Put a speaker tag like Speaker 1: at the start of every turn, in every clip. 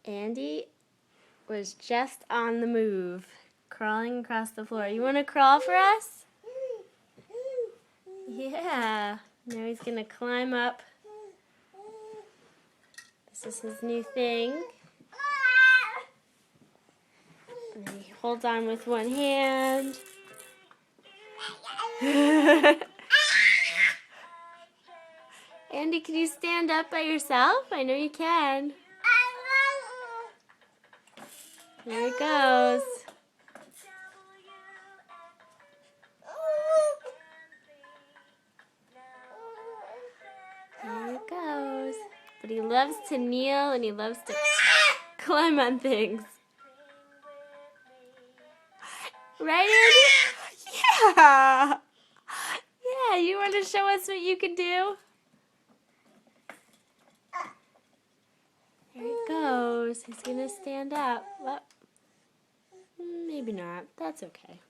Speaker 1: Andy was just on the move, crawling across the floor. You want to crawl for us? Yeah. Now he's going to climb up. This is his new thing. And he holds on with one hand. Andy, can you stand up by yourself? I know you can. There he goes. There he goes. But he loves to kneel and he loves to climb on things. Right, Andy? Yeah. Yeah, you want to show us what you can do? There he goes. He's going to stand up. Well, maybe not. That's okay.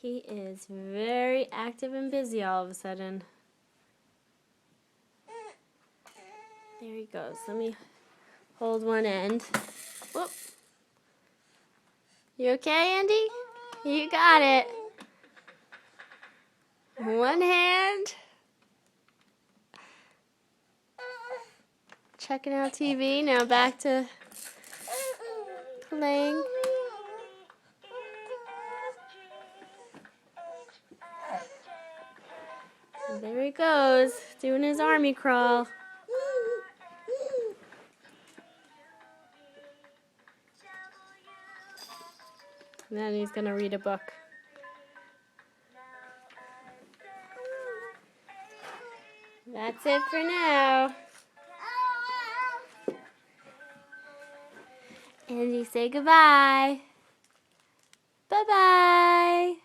Speaker 1: He is very active and busy all of a sudden. There he goes. Let me hold one end. Whoop. You okay, Andy? You got it. One hand. Checking out TV. Now back to playing. And there he goes, doing his army crawl. And then he's going to read a book. That's it for now. Andy, say goodbye. Bye-bye.